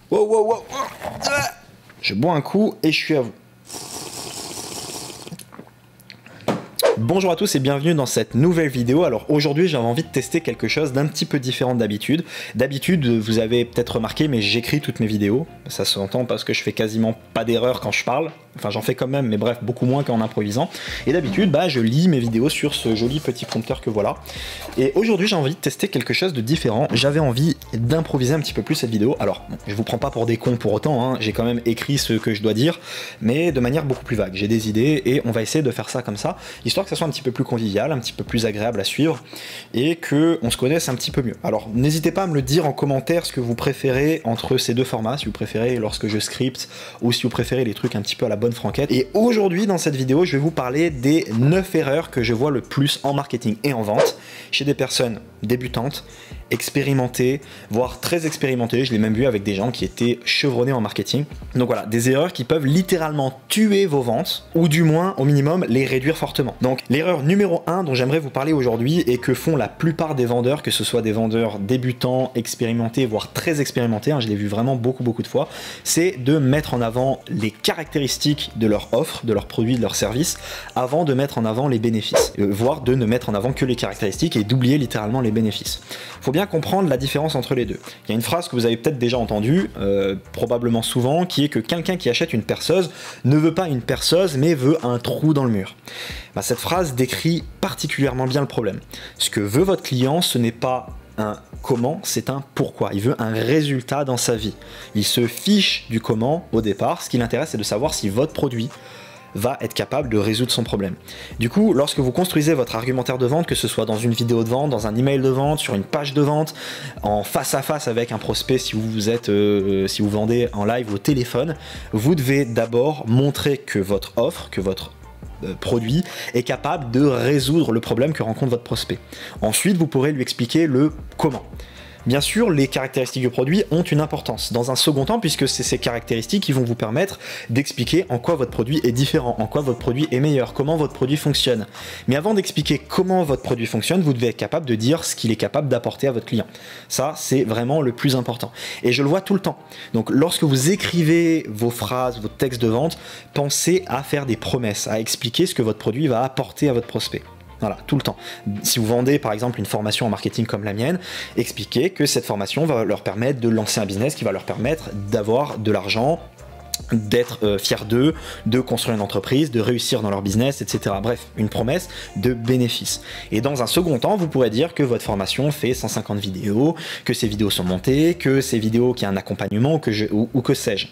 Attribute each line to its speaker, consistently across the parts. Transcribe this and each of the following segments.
Speaker 1: Wow, wow, wow. Je bois un coup et je suis à vous. Bonjour à tous et bienvenue dans cette nouvelle vidéo. Alors aujourd'hui j'avais envie de tester quelque chose d'un petit peu différent d'habitude. D'habitude vous avez peut-être remarqué mais j'écris toutes mes vidéos. Ça s'entend parce que je fais quasiment pas d'erreur quand je parle. Enfin j'en fais quand même mais bref beaucoup moins qu'en improvisant. Et d'habitude je lis mes vidéos sur ce joli petit prompteur que voilà. Et aujourd'hui j'ai envie de tester quelque chose de différent. J'avais envie d'improviser un petit peu plus cette vidéo. Alors bon, je vous prends pas pour des cons pour autant, hein. J'ai quand même écrit ce que je dois dire mais de manière beaucoup plus vague. J'ai des idées et on va essayer de faire ça comme ça, histoire que ça soit un petit peu plus convivial, un petit peu plus agréable à suivre et que on se connaisse un petit peu mieux. Alors n'hésitez pas à me le dire en commentaire ce que vous préférez entre ces deux formats, si vous préférez lorsque je scripte ou si vous préférez les trucs un petit peu à la bonne franquette. Et aujourd'hui dans cette vidéo je vais vous parler des 9 erreurs que je vois le plus en marketing et en vente chez des personnes débutantes, expérimentées, voire très expérimentées. Je l'ai même vu avec des gens qui étaient chevronnés en marketing. Donc voilà, des erreurs qui peuvent littéralement tuer vos ventes ou du moins au minimum les réduire fortement. Donc l'erreur numéro 1 dont j'aimerais vous parler aujourd'hui et que font la plupart des vendeurs, que ce soit des vendeurs débutants, expérimentés, voire très expérimentés, hein, je l'ai vu vraiment beaucoup de fois, c'est de mettre en avant les caractéristiques de leur offre, de leur produit, de leur service, avant de mettre en avant les bénéfices, voire de ne mettre en avant que les caractéristiques et d'oublier littéralement les bénéfices. Faut bien comprendre la différence entre les deux. Il y a une phrase que vous avez peut-être déjà entendue, probablement souvent, qui est que quelqu'un qui achète une perceuse ne veut pas une perceuse mais veut un trou dans le mur. Cette phrase décrit particulièrement bien le problème. Ce que veut votre client, ce n'est pas un comment, c'est un pourquoi. Il veut un résultat dans sa vie. Il se fiche du comment au départ. Ce qui l'intéresse, c'est de savoir si votre produit va être capable de résoudre son problème. Du coup, lorsque vous construisez votre argumentaire de vente, que ce soit dans une vidéo de vente, dans un email de vente, sur une page de vente, en face à face avec un prospect, si vous vendez en live au téléphone, vous devez d'abord montrer que votre offre, que votre produit est capable de résoudre le problème que rencontre votre prospect. Ensuite, vous pourrez lui expliquer le comment. Bien sûr, les caractéristiques du produit ont une importance dans un second temps, puisque c'est ces caractéristiques qui vont vous permettre d'expliquer en quoi votre produit est différent, en quoi votre produit est meilleur, comment votre produit fonctionne. Mais avant d'expliquer comment votre produit fonctionne, vous devez être capable de dire ce qu'il est capable d'apporter à votre client. Ça, c'est vraiment le plus important. Et je le vois tout le temps. Donc, lorsque vous écrivez vos phrases, vos textes de vente, pensez à faire des promesses, à expliquer ce que votre produit va apporter à votre prospect. Voilà, tout le temps. Si vous vendez par exemple une formation en marketing comme la mienne, expliquez que cette formation va leur permettre de lancer un business qui va leur permettre d'avoir de l'argent, d'être fiers d'eux, de construire une entreprise, de réussir dans leur business, etc. Bref, une promesse de bénéfice. Et dans un second temps, vous pourrez dire que votre formation fait 150 vidéos, que ces vidéos sont montées, que ces vidéos qu'il y a un accompagnement ou que sais-je.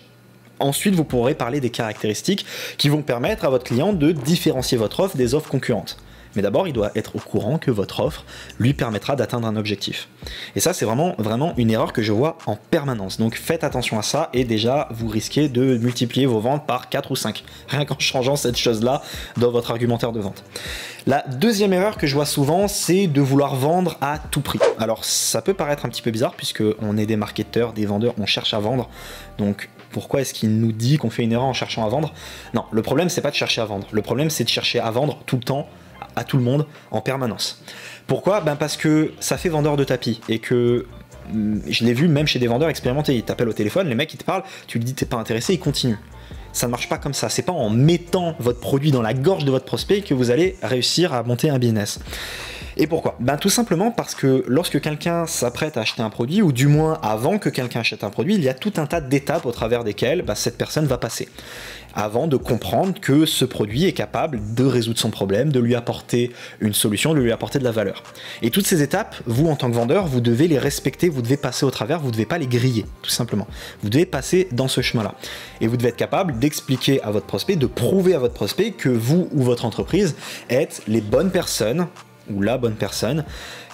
Speaker 1: Ensuite, vous pourrez parler des caractéristiques qui vont permettre à votre client de différencier votre offre des offres concurrentes. Mais d'abord, il doit être au courant que votre offre lui permettra d'atteindre un objectif. Et ça, c'est vraiment une erreur que je vois en permanence. Donc faites attention à ça et déjà, vous risquez de multiplier vos ventes par 4 ou 5. Rien qu'en changeant cette chose-là dans votre argumentaire de vente. La deuxième erreur que je vois souvent, c'est de vouloir vendre à tout prix. Alors ça peut paraître un petit peu bizarre puisque on est des marketeurs, des vendeurs, on cherche à vendre. Donc pourquoi est-ce qu'il nous dit qu'on fait une erreur en cherchant à vendre? Non, le problème c'est pas de chercher à vendre. Le problème c'est de chercher à vendre tout le temps, à tout le monde, en permanence. Pourquoi? Parce que ça fait vendeur de tapis et que je l'ai vu même chez des vendeurs expérimentés. Ils t'appellent au téléphone, les mecs ils te parlent, tu lui dis t'es pas intéressé, ils continuent. Ça ne marche pas comme ça. C'est pas en mettant votre produit dans la gorge de votre prospect que vous allez réussir à monter un business. Et pourquoi? Tout simplement parce que lorsque quelqu'un s'apprête à acheter un produit, ou du moins avant que quelqu'un achète un produit, il y a tout un tas d'étapes au travers desquelles cette personne va passer. Avant de comprendre que ce produit est capable de résoudre son problème, de lui apporter une solution, de lui apporter de la valeur. Et toutes ces étapes, vous en tant que vendeur, vous devez les respecter, vous devez passer au travers, vous ne devez pas les griller, tout simplement. Vous devez passer dans ce chemin-là. Et vous devez être capable d'expliquer à votre prospect, de prouver à votre prospect que vous ou votre entreprise êtes les bonnes personnes, ou la bonne personne,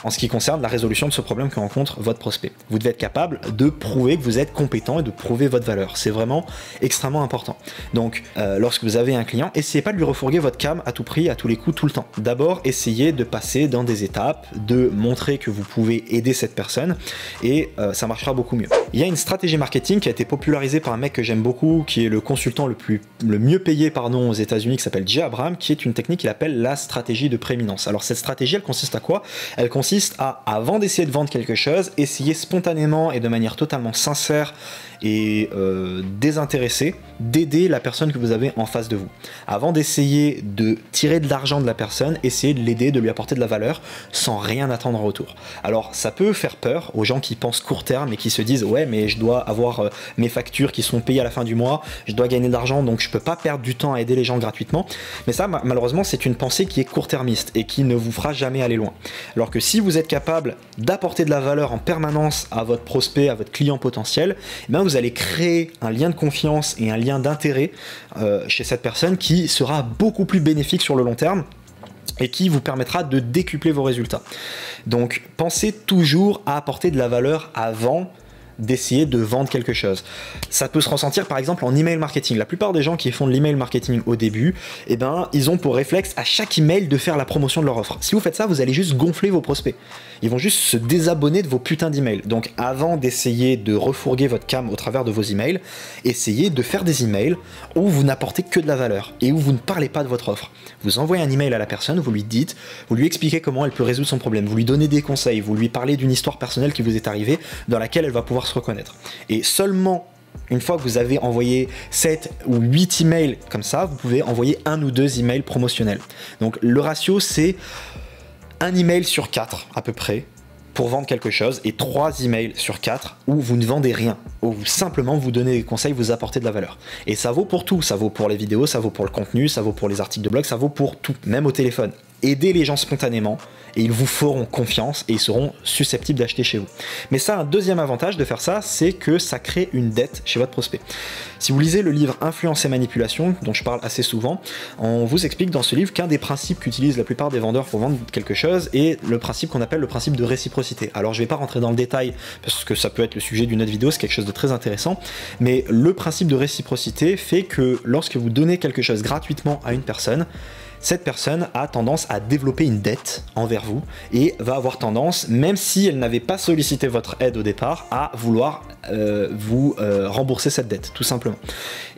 Speaker 1: en ce qui concerne la résolution de ce problème que rencontre votre prospect. Vous devez être capable de prouver que vous êtes compétent et de prouver votre valeur. C'est vraiment extrêmement important. Donc, lorsque vous avez un client, essayez pas de lui refourguer votre cam à tout prix, à tous les coups, tout le temps. D'abord, essayez de passer dans des étapes, de montrer que vous pouvez aider cette personne et ça marchera beaucoup mieux. Il y a une stratégie marketing qui a été popularisée par un mec que j'aime beaucoup, qui est le consultant le mieux payé aux États-Unis, qui s'appelle Jay Abraham, qui est une technique qu'il appelle la stratégie de prééminence. Alors cette stratégie, elle consiste à quoi? Elle consiste consiste à, avant d'essayer de vendre quelque chose, essayer spontanément et de manière totalement sincère et désintéressée d'aider la personne que vous avez en face de vous. Avant d'essayer de tirer de l'argent de la personne, essayez de l'aider, de lui apporter de la valeur sans rien attendre en retour. Alors ça peut faire peur aux gens qui pensent court terme et qui se disent ouais mais je dois avoir mes factures qui sont payées à la fin du mois, je dois gagner de l'argent donc je peux pas perdre du temps à aider les gens gratuitement. Mais ça malheureusement c'est une pensée qui est court-termiste et qui ne vous fera jamais aller loin. Alors que si vous êtes capable d'apporter de la valeur en permanence à votre prospect, à votre client potentiel, eh bien vous allez créer un lien de confiance et un lien d'intérêt chez cette personne qui sera beaucoup plus bénéfique sur le long terme et qui vous permettra de décupler vos résultats. Donc pensez toujours à apporter de la valeur avant d'essayer de vendre quelque chose. Ça peut se ressentir par exemple en email marketing. La plupart des gens qui font de l'email marketing au début, eh ben, ils ont pour réflexe à chaque email de faire la promotion de leur offre. Si vous faites ça, vous allez juste gonfler vos prospects. Ils vont juste se désabonner de vos putains d'emails. Donc avant d'essayer de refourguer votre cam au travers de vos emails, essayez de faire des emails où vous n'apportez que de la valeur et où vous ne parlez pas de votre offre. Vous envoyez un email à la personne, vous lui dites, vous lui expliquez comment elle peut résoudre son problème, vous lui donnez des conseils, vous lui parlez d'une histoire personnelle qui vous est arrivée dans laquelle elle va pouvoir se reconnaître. Et seulement une fois que vous avez envoyé 7 ou 8 emails comme ça, vous pouvez envoyer 1 ou 2 emails promotionnels. Donc le ratio c'est 1 email sur 4 à peu près pour vendre quelque chose et 3 emails sur 4 où vous ne vendez rien, où vous simplement vous donnez des conseils, vous apportez de la valeur. Et ça vaut pour tout, ça vaut pour les vidéos, ça vaut pour le contenu, ça vaut pour les articles de blog, ça vaut pour tout, même au téléphone. Aidez les gens spontanément et ils vous feront confiance et ils seront susceptibles d'acheter chez vous. Mais ça, un deuxième avantage de faire ça, c'est que ça crée une dette chez votre prospect. Si vous lisez le livre Influence et Manipulation, dont je parle assez souvent, on vous explique dans ce livre qu'un des principes qu'utilisent la plupart des vendeurs pour vendre quelque chose est le principe qu'on appelle le principe de réciprocité. Alors je ne vais pas rentrer dans le détail parce que ça peut être le sujet d'une autre vidéo, c'est quelque chose de très intéressant, mais le principe de réciprocité fait que lorsque vous donnez quelque chose gratuitement à une personne, cette personne a tendance à développer une dette envers vous et va avoir tendance, même si elle n'avait pas sollicité votre aide au départ, à vouloir vous rembourser cette dette, tout simplement.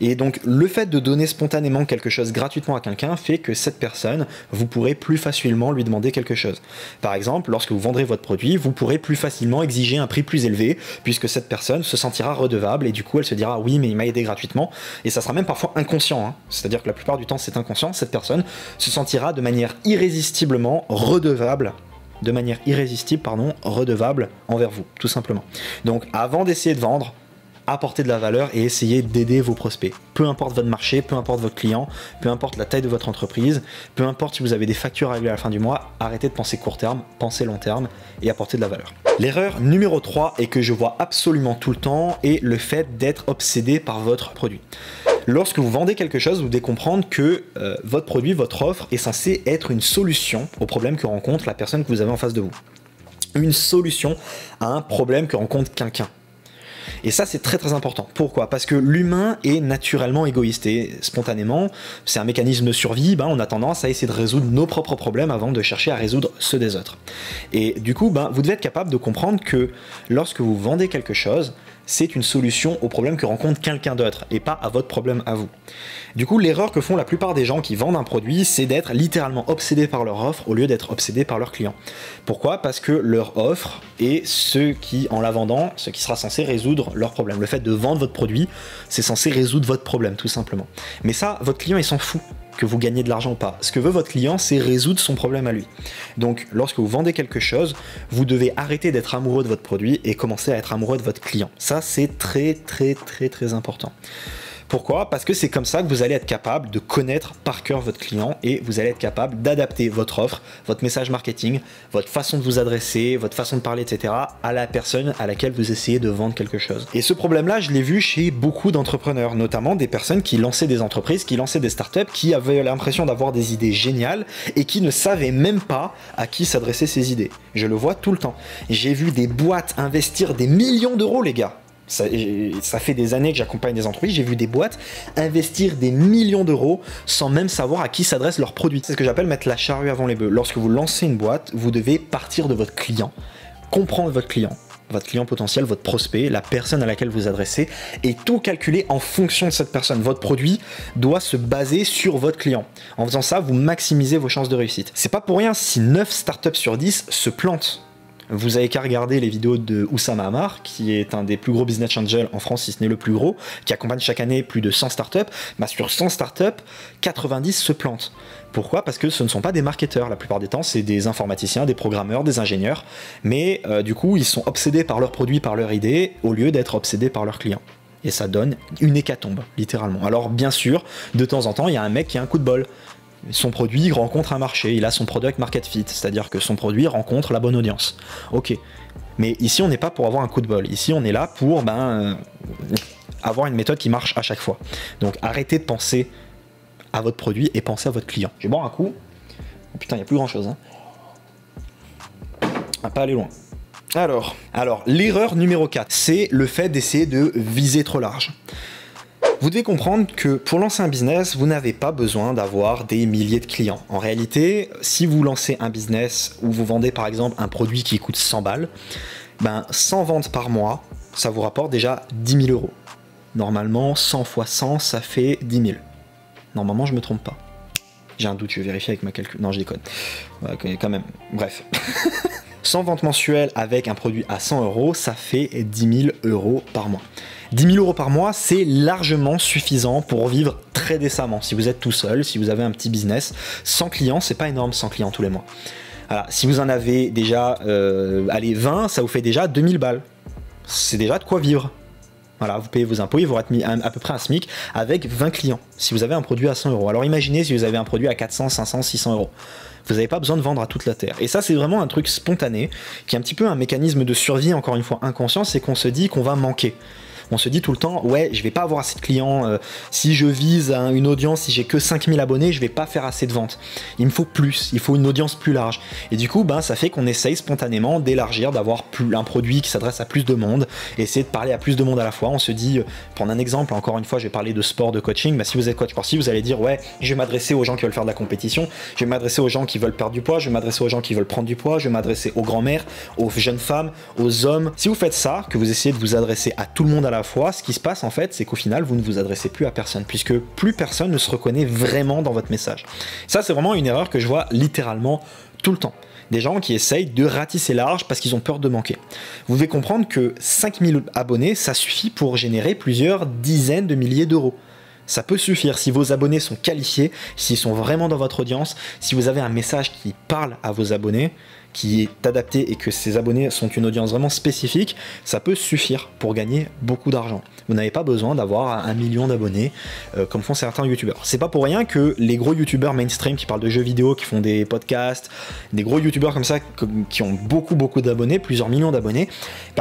Speaker 1: Et donc le fait de donner spontanément quelque chose gratuitement à quelqu'un fait que cette personne, vous pourrez plus facilement lui demander quelque chose. Par exemple, lorsque vous vendrez votre produit, vous pourrez plus facilement exiger un prix plus élevé puisque cette personne se sentira redevable et du coup elle se dira oui mais il m'a aidé gratuitement, et ça sera même parfois inconscient, hein. C'est-à-dire que la plupart du temps c'est inconscient, cette personne se sentira de manière irrésistiblement redevable, redevable envers vous, tout simplement. Donc avant d'essayer de vendre, apportez de la valeur et essayez d'aider vos prospects. Peu importe votre marché, peu importe votre client, peu importe la taille de votre entreprise, peu importe si vous avez des factures à régler à la fin du mois, arrêtez de penser court terme, pensez long terme et apportez de la valeur. L'erreur numéro 3 et que je vois absolument tout le temps est le fait d'être obsédé par votre produit. Lorsque vous vendez quelque chose, vous devez comprendre que votre produit, votre offre est censée être une solution au problème que rencontre la personne que vous avez en face de vous. Une solution à un problème que rencontre quelqu'un. Et ça, c'est très très important. Pourquoi? Parce que l'humain est naturellement égoïste et spontanément, c'est un mécanisme de survie, on a tendance à essayer de résoudre nos propres problèmes avant de chercher à résoudre ceux des autres. Et du coup, vous devez être capable de comprendre que lorsque vous vendez quelque chose, c'est une solution au problème que rencontre quelqu'un d'autre et pas à votre problème à vous. Du coup, l'erreur que font la plupart des gens qui vendent un produit, c'est d'être littéralement obsédés par leur offre au lieu d'être obsédés par leurs clients. Pourquoi? Parce que leur offre est ce qui, en la vendant, ce qui sera censé résoudre leur problème. Le fait de vendre votre produit, c'est censé résoudre votre problème, tout simplement. Mais ça, votre client, il s'en fout que vous gagnez de l'argent ou pas. Ce que veut votre client, c'est résoudre son problème à lui. Donc, lorsque vous vendez quelque chose, vous devez arrêter d'être amoureux de votre produit et commencer à être amoureux de votre client. Ça, c'est très, très, très, très important. Pourquoi? Parce que c'est comme ça que vous allez être capable de connaître par cœur votre client et vous allez être capable d'adapter votre offre, votre message marketing, votre façon de vous adresser, votre façon de parler, etc. à la personne à laquelle vous essayez de vendre quelque chose. Et ce problème-là, je l'ai vu chez beaucoup d'entrepreneurs, notamment des personnes qui lançaient des entreprises, qui lançaient des startups, qui avaient l'impression d'avoir des idées géniales et qui ne savaient même pas à qui s'adresser ces idées. Je le vois tout le temps. J'ai vu des boîtes investir des millions d'euros, les gars. Ça fait des années que j'accompagne des entreprises, j'ai vu des boîtes investir des millions d'euros sans même savoir à qui s'adressent leurs produits. C'est ce que j'appelle mettre la charrue avant les bœufs. Lorsque vous lancez une boîte, vous devez partir de votre client, comprendre votre client, votre client potentiel, votre prospect, la personne à laquelle vous adressez, et tout calculer en fonction de cette personne. Votre produit doit se baser sur votre client. En faisant ça, vous maximisez vos chances de réussite. C'est pas pour rien si 9 startups sur 10 se plantent. Vous avez qu'à regarder les vidéos de Oussama Ammar, qui est un des plus gros business angels en France, si ce n'est le plus gros, qui accompagne chaque année plus de 100 startups. Bah sur 100 startups, 90 se plantent. Pourquoi? Parce que ce ne sont pas des marketeurs. La plupart des temps, c'est des informaticiens, des programmeurs, des ingénieurs. Mais du coup, ils sont obsédés par leurs produits, par leur idée, au lieu d'être obsédés par leurs clients. Et ça donne une hécatombe, littéralement. Alors bien sûr, de temps en temps, il y a un mec qui a un coup de bol. Son produit rencontre un marché, il a son product market fit, c'est-à-dire que son produit rencontre la bonne audience. Ok, mais ici on n'est pas pour avoir un coup de bol, ici on est là pour avoir une méthode qui marche à chaque fois. Donc arrêtez de penser à votre produit et pensez à votre client. Je vais boire un coup. Oh, putain, il n'y a plus grand chose. Hein. On va pas aller loin. Alors l'erreur numéro 4, c'est le fait d'essayer de viser trop large. Vous devez comprendre que pour lancer un business, vous n'avez pas besoin d'avoir des milliers de clients. En réalité, si vous lancez un business où vous vendez par exemple un produit qui coûte 100 balles, 100 ventes par mois, ça vous rapporte déjà 10 000 euros. Normalement, 100 fois 100, ça fait 10 000. Normalement, je me trompe pas. J'ai un doute, je vais vérifier avec ma calcul. Non, je déconne. Ouais, quand même. Bref. 100 ventes mensuelles avec un produit à 100 euros, ça fait 10 000 euros par mois. 10 000 euros par mois, c'est largement suffisant pour vivre très décemment. Si vous êtes tout seul, si vous avez un petit business, 100 clients, c'est pas énorme 100 clients tous les mois. Voilà. Si vous en avez déjà 20, ça vous fait déjà 2000 balles. C'est déjà de quoi vivre. Voilà, vous payez vos impôts, il vous aura mis à peu près un SMIC avec 20 clients, si vous avez un produit à 100 euros. Alors imaginez si vous avez un produit à 400, 500, 600 euros. Vous n'avez pas besoin de vendre à toute la terre. Et ça, c'est vraiment un truc spontané, qui est un petit peu un mécanisme de survie, encore une fois inconscient, c'est qu'on se dit qu'on va manquer. On se dit tout le temps, ouais, je vais pas avoir assez de clients, si je vise une audience, si j'ai que 5000 abonnés, je vais pas faire assez de ventes. Il me faut plus, il faut une audience plus large. Et du coup, ça fait qu'on essaye spontanément d'élargir, d'avoir un produit qui s'adresse à plus de monde, et essayer de parler à plus de monde à la fois. On se dit, prendre un exemple, encore une fois, je vais parler de sport, de coaching, si vous êtes coach sportif, vous allez dire, ouais, je vais m'adresser aux gens qui veulent faire de la compétition, je vais m'adresser aux gens qui veulent perdre du poids, je vais m'adresser aux gens qui veulent prendre du poids, je vais m'adresser aux grands-mères, aux jeunes femmes, aux hommes. Si vous faites ça, que vous essayez de vous adresser à tout le monde à la fois, ce qui se passe en fait, c'est qu'au final, vous ne vous adressez plus à personne, puisque plus personne ne se reconnaît vraiment dans votre message. Ça, c'est vraiment une erreur que je vois littéralement tout le temps. Des gens qui essayent de ratisser large parce qu'ils ont peur de manquer. Vous devez comprendre que 5000 abonnés, ça suffit pour générer plusieurs dizaines de milliers d'euros. Ça peut suffire si vos abonnés sont qualifiés, s'ils sont vraiment dans votre audience, si vous avez un message qui parle à vos abonnés, qui est adapté et que ces abonnés sont une audience vraiment spécifique, ça peut suffire pour gagner beaucoup d'argent. Vous n'avez pas besoin d'avoir 1 million d'abonnés comme font certains youtubeurs. C'est pas pour rien que les gros youtubeurs mainstream qui parlent de jeux vidéo, qui font des podcasts, des gros youtubeurs comme ça qui ont beaucoup d'abonnés, plusieurs millions d'abonnés,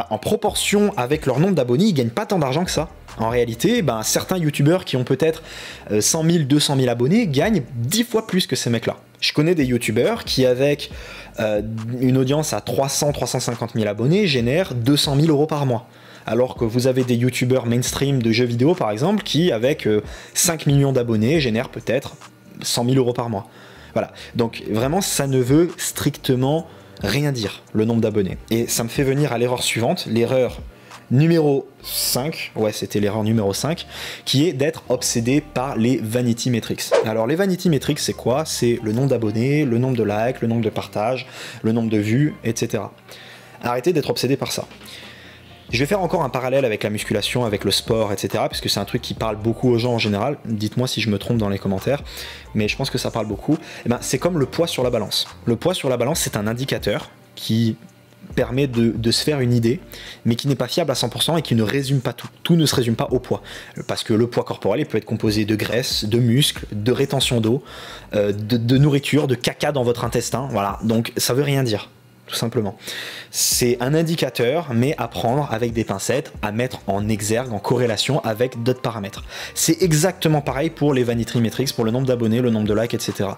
Speaker 1: en proportion avec leur nombre d'abonnés, ils gagnent pas tant d'argent que ça. En réalité, certains youtubeurs qui ont peut-être 100 000, 200 000 abonnés gagnent 10 fois plus que ces mecs-là. Je connais des youtubeurs qui, avec une audience à 300, 350 000 abonnés, génèrent 200 000 euros par mois. Alors que vous avez des youtubeurs mainstream de jeux vidéo, par exemple, qui, avec 5 millions d'abonnés, génèrent peut-être 100 000 euros par mois. Voilà. Donc, vraiment, ça ne veut strictement rien dire, le nombre d'abonnés. Et ça me fait venir à l'erreur suivante, l'erreur numéro 5, ouais c'était l'erreur numéro 5, qui est d'être obsédé par les vanity metrics. Alors les vanity metrics c'est quoi? C'est le nombre d'abonnés, le nombre de likes, le nombre de partages, le nombre de vues, etc. Arrêtez d'être obsédé par ça. Je vais faire encore un parallèle avec la musculation, avec le sport, etc. parce que c'est un truc qui parle beaucoup aux gens en général. Dites-moi si je me trompe dans les commentaires, mais je pense que ça parle beaucoup. C'est comme le poids sur la balance. Le poids sur la balance, c'est un indicateur qui permet de se faire une idée, mais qui n'est pas fiable à 100% et qui ne résume pas tout. Tout ne se résume pas au poids. Parce que le poids corporel, il peut être composé de graisse, de muscles, de rétention d'eau, de nourriture, de caca dans votre intestin. Voilà, donc ça veut rien dire, tout simplement. C'est un indicateur, mais à prendre avec des pincettes, à mettre en exergue, en corrélation avec d'autres paramètres. C'est exactement pareil pour les vanity metrics, pour le nombre d'abonnés, le nombre de likes, etc.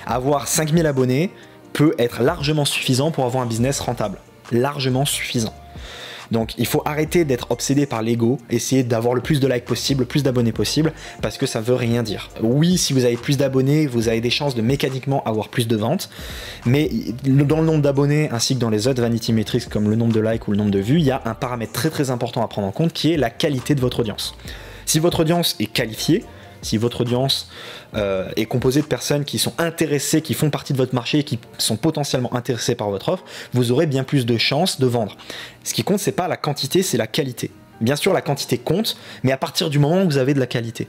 Speaker 1: Avoir 5000 abonnés peut être largement suffisant pour avoir un business rentable. Largement suffisant. Donc il faut arrêter d'être obsédé par l'ego, essayer d'avoir le plus de likes possible, le plus d'abonnés possible, parce que ça veut rien dire. Oui, si vous avez plus d'abonnés, vous avez des chances de mécaniquement avoir plus de ventes, mais dans le nombre d'abonnés ainsi que dans les autres vanity metrics comme le nombre de likes ou le nombre de vues, il y a un paramètre très très important à prendre en compte qui est la qualité de votre audience. Si votre audience est qualifiée, si votre audience est composée de personnes qui sont intéressées, qui font partie de votre marché et qui sont potentiellement intéressées par votre offre, vous aurez bien plus de chances de vendre. Ce qui compte, c'est pas la quantité, c'est la qualité. Bien sûr, la quantité compte, mais à partir du moment où vous avez de la qualité.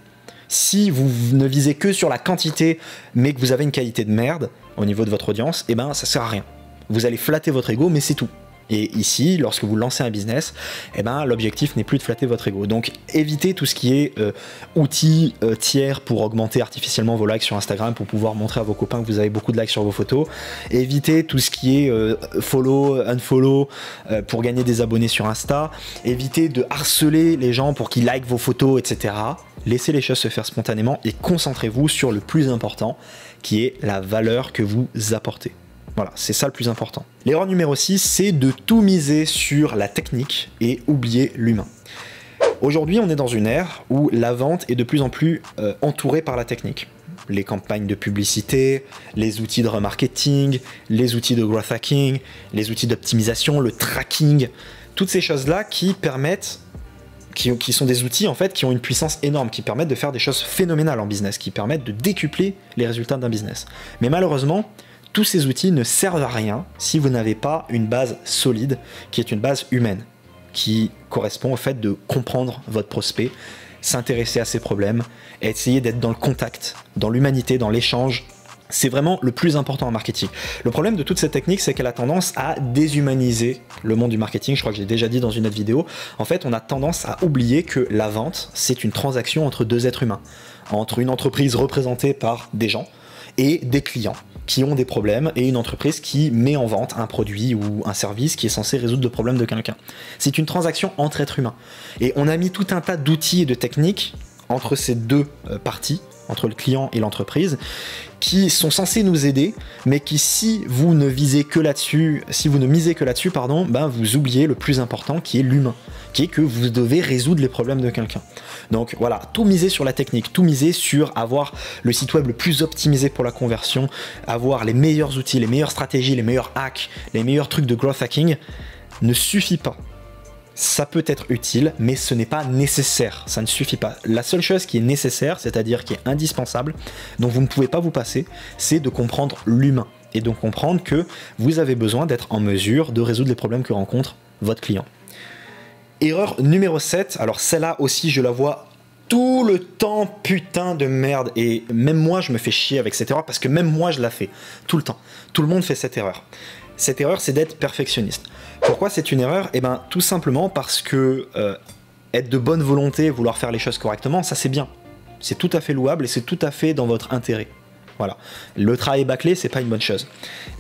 Speaker 1: Si vous ne visez que sur la quantité, mais que vous avez une qualité de merde au niveau de votre audience, eh ben ça sert à rien. Vous allez flatter votre ego, mais c'est tout. Et ici, lorsque vous lancez un business, eh ben, l'objectif n'est plus de flatter votre ego. Donc évitez tout ce qui est outils tiers pour augmenter artificiellement vos likes sur Instagram, pour pouvoir montrer à vos copains que vous avez beaucoup de likes sur vos photos. Évitez tout ce qui est follow, unfollow pour gagner des abonnés sur Insta. Évitez de harceler les gens pour qu'ils likent vos photos, etc. Laissez les choses se faire spontanément et concentrez-vous sur le plus important, qui est la valeur que vous apportez. Voilà, c'est ça le plus important. L'erreur numéro 6, c'est de tout miser sur la technique et oublier l'humain. Aujourd'hui, on est dans une ère où la vente est de plus en plus entourée par la technique. Les campagnes de publicité, les outils de remarketing, les outils de growth hacking, les outils d'optimisation, le tracking, toutes ces choses-là qui permettent, qui sont des outils en fait qui ont une puissance énorme, qui permettent de faire des choses phénoménales en business, qui permettent de décupler les résultats d'un business. Mais malheureusement, tous ces outils ne servent à rien si vous n'avez pas une base solide, qui est une base humaine, qui correspond au fait de comprendre votre prospect, s'intéresser à ses problèmes, et essayer d'être dans le contact, dans l'humanité, dans l'échange. C'est vraiment le plus important en marketing. Le problème de toute cette technique, c'est qu'elle a tendance à déshumaniser le monde du marketing. Je crois que je l'ai déjà dit dans une autre vidéo. En fait, on a tendance à oublier que la vente, c'est une transaction entre deux êtres humains, entre une entreprise représentée par des gens et des clients qui ont des problèmes et une entreprise qui met en vente un produit ou un service qui est censé résoudre le problème de quelqu'un. C'est une transaction entre êtres humains. Et on a mis tout un tas d'outils et de techniques entre ces deux parties, entre le client et l'entreprise, qui sont censés nous aider, mais qui, si vous ne visez que là-dessus, ben vous oubliez le plus important qui est l'humain, qui est que vous devez résoudre les problèmes de quelqu'un. Donc voilà, tout miser sur la technique, tout miser sur avoir le site web le plus optimisé pour la conversion, avoir les meilleurs outils, les meilleures stratégies, les meilleurs hacks, les meilleurs trucs de growth hacking, ne suffit pas. Ça peut être utile, mais ce n'est pas nécessaire, ça ne suffit pas. La seule chose qui est nécessaire, c'est-à-dire qui est indispensable, dont vous ne pouvez pas vous passer, c'est de comprendre l'humain. Et donc comprendre que vous avez besoin d'être en mesure de résoudre les problèmes que rencontre votre client. Erreur numéro 7, alors celle-là aussi je la vois tout le temps, putain de merde, et même moi je me fais chier avec cette erreur, parce que même moi je la fais, tout le temps. Tout le monde fait cette erreur. Cette erreur, c'est d'être perfectionniste. Pourquoi c'est une erreur? Eh bien, tout simplement parce que être de bonne volonté, vouloir faire les choses correctement, ça c'est bien. C'est tout à fait louable et c'est tout à fait dans votre intérêt. Voilà. Le travail bâclé, c'est pas une bonne chose.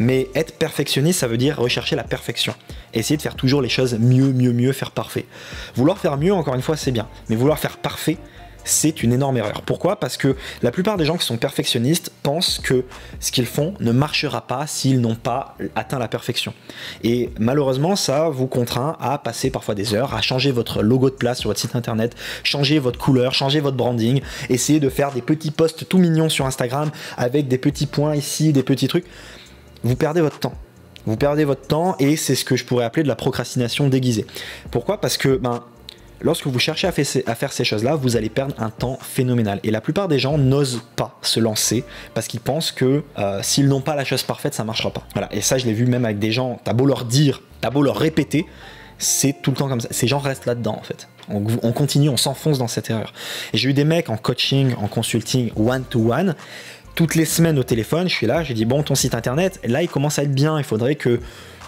Speaker 1: Mais être perfectionniste, ça veut dire rechercher la perfection. Essayer de faire toujours les choses mieux, faire parfait. Vouloir faire mieux, encore une fois, c'est bien. Mais vouloir faire parfait, c'est une énorme erreur. Pourquoi? Parce que la plupart des gens qui sont perfectionnistes pensent que ce qu'ils font ne marchera pas s'ils n'ont pas atteint la perfection. Et malheureusement, ça vous contraint à passer parfois des heures, à changer votre logo de place sur votre site internet, changer votre couleur, changer votre branding, essayer de faire des petits posts tout mignons sur Instagram avec des petits points ici, des petits trucs. Vous perdez votre temps. Vous perdez votre temps et c'est ce que je pourrais appeler de la procrastination déguisée. Pourquoi? Parce que lorsque vous cherchez à faire ces choses-là, vous allez perdre un temps phénoménal. Et la plupart des gens n'osent pas se lancer parce qu'ils pensent que s'ils n'ont pas la chose parfaite, ça ne marchera pas. Voilà. Et ça, je l'ai vu même avec des gens, t'as beau leur dire, t'as beau leur répéter, c'est tout le temps comme ça. Ces gens restent là-dedans, en fait. On continue, on s'enfonce dans cette erreur. Et j'ai eu des mecs en coaching, en consulting, one-to-one, toutes les semaines au téléphone, je suis là, j'ai dit, bon, ton site internet, là, il commence à être bien, il faudrait que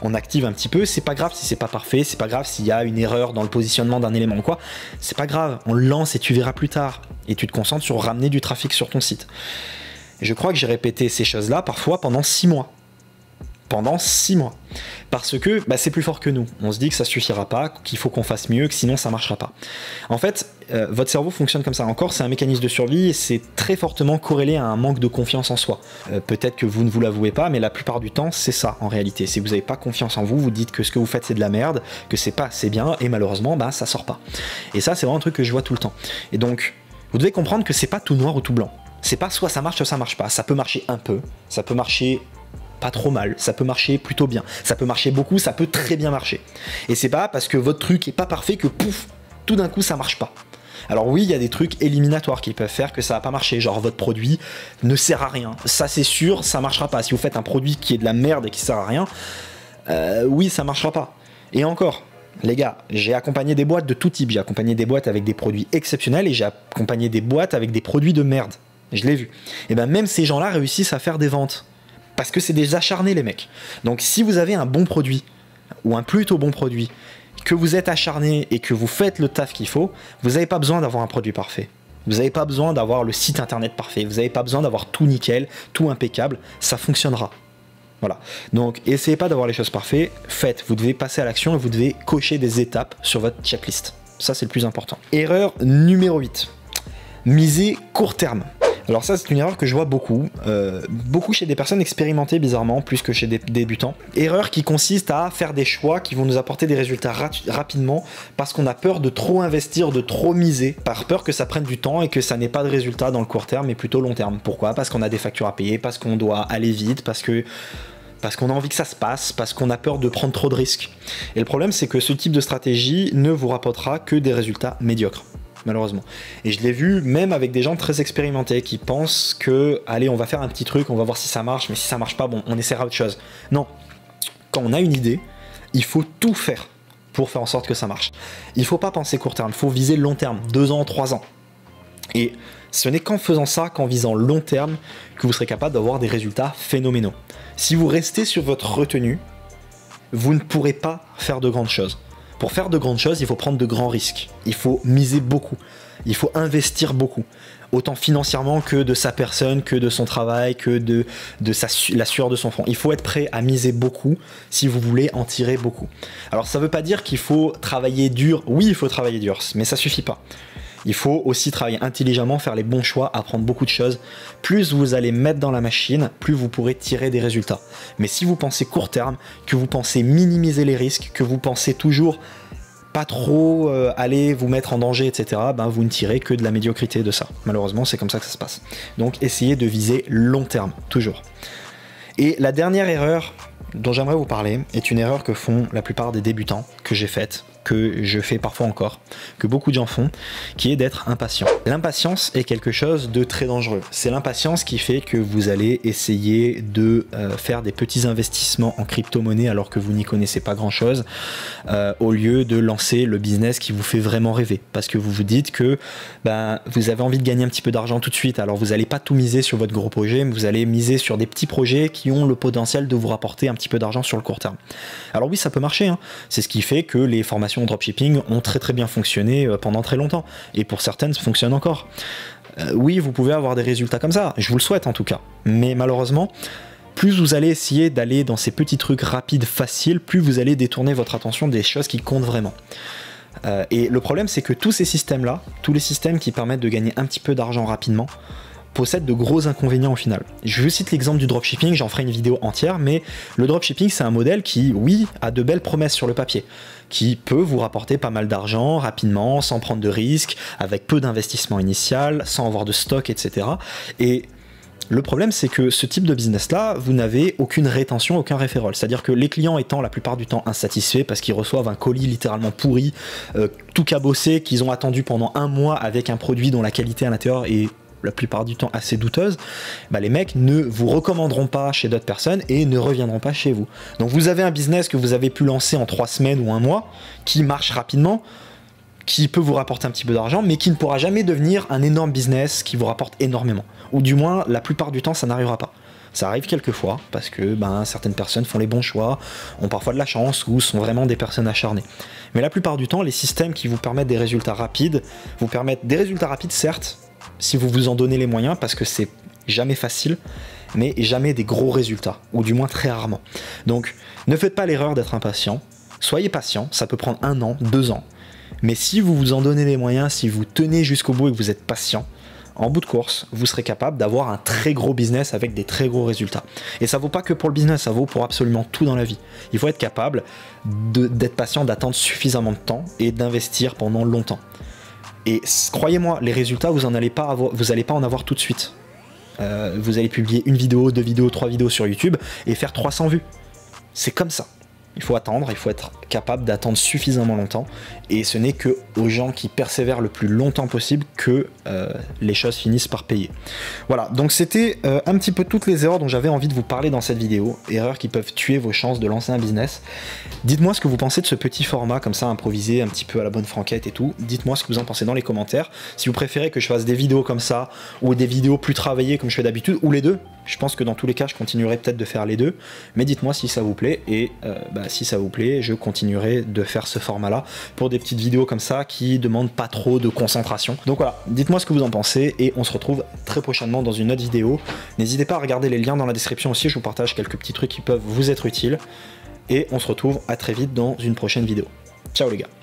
Speaker 1: on active un petit peu, c'est pas grave si c'est pas parfait, c'est pas grave s'il y a une erreur dans le positionnement d'un élément ou quoi, c'est pas grave, on le lance et tu verras plus tard. Et tu te concentres sur ramener du trafic sur ton site. Et je crois que j'ai répété ces choses-là parfois pendant 6 mois. pendant 6 mois. Parce que bah, c'est plus fort que nous. On se dit que ça suffira pas, qu'il faut qu'on fasse mieux, que sinon ça marchera pas. En fait, votre cerveau fonctionne comme ça. Encore, c'est un mécanisme de survie et c'est très fortement corrélé à un manque de confiance en soi. Peut-être que vous ne vous l'avouez pas, mais la plupart du temps, c'est ça en réalité. Si vous n'avez pas confiance en vous, vous dites que ce que vous faites c'est de la merde, que c'est pas assez bien et malheureusement, bah, ça sort pas. Et ça, c'est vraiment un truc que je vois tout le temps. Et donc, vous devez comprendre que c'est pas tout noir ou tout blanc. C'est pas soit ça marche, soit ça marche pas. Ça peut marcher un peu, ça peut marcher pas trop mal, ça peut marcher plutôt bien, ça peut marcher beaucoup, ça peut très bien marcher. Et c'est pas parce que votre truc est pas parfait que pouf, tout d'un coup ça marche pas. Alors oui, il y a des trucs éliminatoires qui peuvent faire que ça va pas marcher, genre votre produit ne sert à rien. Ça c'est sûr, ça marchera pas. Si vous faites un produit qui est de la merde et qui sert à rien, oui, ça marchera pas. Et encore, les gars, j'ai accompagné des boîtes de tout type, j'ai accompagné des boîtes avec des produits exceptionnels et j'ai accompagné des boîtes avec des produits de merde. Je l'ai vu. Et ben même ces gens-là réussissent à faire des ventes. Parce que c'est des acharnés les mecs. Donc si vous avez un bon produit, ou un plutôt bon produit, que vous êtes acharné et que vous faites le taf qu'il faut, vous n'avez pas besoin d'avoir un produit parfait. Vous n'avez pas besoin d'avoir le site internet parfait. Vous n'avez pas besoin d'avoir tout nickel, tout impeccable. Ça fonctionnera. Voilà. Donc essayez pas d'avoir les choses parfaites. Faites. Vous devez passer à l'action et vous devez cocher des étapes sur votre checklist. Ça c'est le plus important. Erreur numéro 8. Miser court terme. Alors ça c'est une erreur que je vois beaucoup chez des personnes expérimentées bizarrement, plus que chez des débutants. Erreur qui consiste à faire des choix qui vont nous apporter des résultats rapidement parce qu'on a peur de trop investir, de trop miser, par peur que ça prenne du temps et que ça n'ait pas de résultats dans le court terme mais plutôt long terme. Pourquoi? Parce qu'on a des factures à payer, parce qu'on doit aller vite, parce qu'on a envie que ça se passe, parce qu'on a peur de prendre trop de risques. Et le problème c'est que ce type de stratégie ne vous rapportera que des résultats médiocres. Malheureusement. Et je l'ai vu même avec des gens très expérimentés qui pensent que allez on va faire un petit truc, on va voir si ça marche, mais si ça marche pas, bon on essaiera autre chose. Non, quand on a une idée, il faut tout faire pour faire en sorte que ça marche. Il faut pas penser court terme, il faut viser long terme, 2 ans, 3 ans. Et ce n'est qu'en faisant ça, qu'en visant long terme, que vous serez capable d'avoir des résultats phénoménaux. Si vous restez sur votre retenue, vous ne pourrez pas faire de grandes choses. Pour faire de grandes choses, il faut prendre de grands risques. Il faut miser beaucoup. Il faut investir beaucoup. Autant financièrement que de sa personne, que de son travail, que de la sueur de son front. Il faut être prêt à miser beaucoup si vous voulez en tirer beaucoup. Alors ça ne veut pas dire qu'il faut travailler dur. Oui, il faut travailler dur, mais ça ne suffit pas. Il faut aussi travailler intelligemment, faire les bons choix, apprendre beaucoup de choses. Plus vous allez mettre dans la machine, plus vous pourrez tirer des résultats. Mais si vous pensez court terme, que vous pensez minimiser les risques, que vous pensez toujours pas trop aller vous mettre en danger, etc., ben vous ne tirez que de la médiocrité de ça. Malheureusement, c'est comme ça que ça se passe. Donc essayez de viser long terme, toujours. Et la dernière erreur dont j'aimerais vous parler est une erreur que font la plupart des débutants, que j'ai faite, que je fais parfois encore, que beaucoup de gens font, qui est d'être impatient. L'impatience est quelque chose de très dangereux. C'est l'impatience qui fait que vous allez essayer de faire des petits investissements en crypto-monnaie alors que vous n'y connaissez pas grand-chose, au lieu de lancer le business qui vous fait vraiment rêver. Parce que vous vous dites que ben, vous avez envie de gagner un petit peu d'argent tout de suite. Alors vous n'allez pas tout miser sur votre gros projet, mais vous allez miser sur des petits projets qui ont le potentiel de vous rapporter un petit peu d'argent sur le court terme. Alors oui, ça peut marcher, hein. C'est ce qui fait que les formations dropshipping ont très bien fonctionné pendant très longtemps, et pour certaines ça fonctionne encore. Oui, vous pouvez avoir des résultats comme ça, je vous le souhaite en tout cas, mais malheureusement plus vous allez essayer d'aller dans ces petits trucs rapides, faciles, plus vous allez détourner votre attention des choses qui comptent vraiment. Et le problème c'est que tous ces systèmes là, tous les systèmes qui permettent de gagner un petit peu d'argent rapidement, possède de gros inconvénients au final. Je vous cite l'exemple du dropshipping, j'en ferai une vidéo entière, mais le dropshipping c'est un modèle qui, oui, a de belles promesses sur le papier, qui peut vous rapporter pas mal d'argent rapidement, sans prendre de risques, avec peu d'investissement initial, sans avoir de stock, etc. Et le problème c'est que ce type de business là, vous n'avez aucune rétention, aucun referral. C'est-à-dire que les clients étant la plupart du temps insatisfaits parce qu'ils reçoivent un colis littéralement pourri, tout cabossé, qu'ils ont attendu pendant 1 mois avec un produit dont la qualité à l'intérieur est la plupart du temps assez douteuse, bah les mecs ne vous recommanderont pas chez d'autres personnes et ne reviendront pas chez vous. Donc vous avez un business que vous avez pu lancer en 3 semaines ou 1 mois, qui marche rapidement, qui peut vous rapporter un petit peu d'argent, mais qui ne pourra jamais devenir un énorme business qui vous rapporte énormément. Ou du moins, la plupart du temps, ça n'arrivera pas. Ça arrive quelquefois, parce que certaines personnes font les bons choix, ont parfois de la chance, ou sont vraiment des personnes acharnées. Mais la plupart du temps, les systèmes qui vous permettent des résultats rapides, vous permettent des résultats rapides, certes, si vous vous en donnez les moyens, parce que c'est jamais facile, mais jamais des gros résultats, ou du moins très rarement. Donc ne faites pas l'erreur d'être impatient, soyez patient, ça peut prendre 1 an, 2 ans, mais si vous vous en donnez les moyens, si vous tenez jusqu'au bout et que vous êtes patient, en bout de course, vous serez capable d'avoir un très gros business avec des très gros résultats. Et ça vaut pas que pour le business, ça vaut pour absolument tout dans la vie. Il faut être capable d'être patient, d'attendre suffisamment de temps et d'investir pendant longtemps. Et croyez-moi, les résultats, vous n'allez pas en avoir tout de suite. Vous allez publier 1 vidéo, 2 vidéos, 3 vidéos sur YouTube et faire 300 vues. C'est comme ça. Il faut attendre, il faut être capable d'attendre suffisamment longtemps, et ce n'est que aux gens qui persévèrent le plus longtemps possible que les choses finissent par payer. Voilà, donc c'était un petit peu toutes les erreurs dont j'avais envie de vous parler dans cette vidéo, erreurs qui peuvent tuer vos chances de lancer un business. Dites-moi ce que vous pensez de ce petit format comme ça, improvisé, un petit peu à la bonne franquette et tout. Dites-moi ce que vous en pensez dans les commentaires. Si vous préférez que je fasse des vidéos comme ça, ou des vidéos plus travaillées comme je fais d'habitude, ou les deux. Je pense que dans tous les cas, je continuerai peut-être de faire les deux, mais dites-moi si ça vous plaît, et si ça vous plaît, je continuerai de faire ce format-là pour des petites vidéos comme ça qui demandent pas trop de concentration. Donc voilà, dites-moi ce que vous en pensez, et on se retrouve très prochainement dans une autre vidéo. N'hésitez pas à regarder les liens dans la description aussi, je vous partage quelques petits trucs qui peuvent vous être utiles, et on se retrouve à très vite dans une prochaine vidéo. Ciao les gars.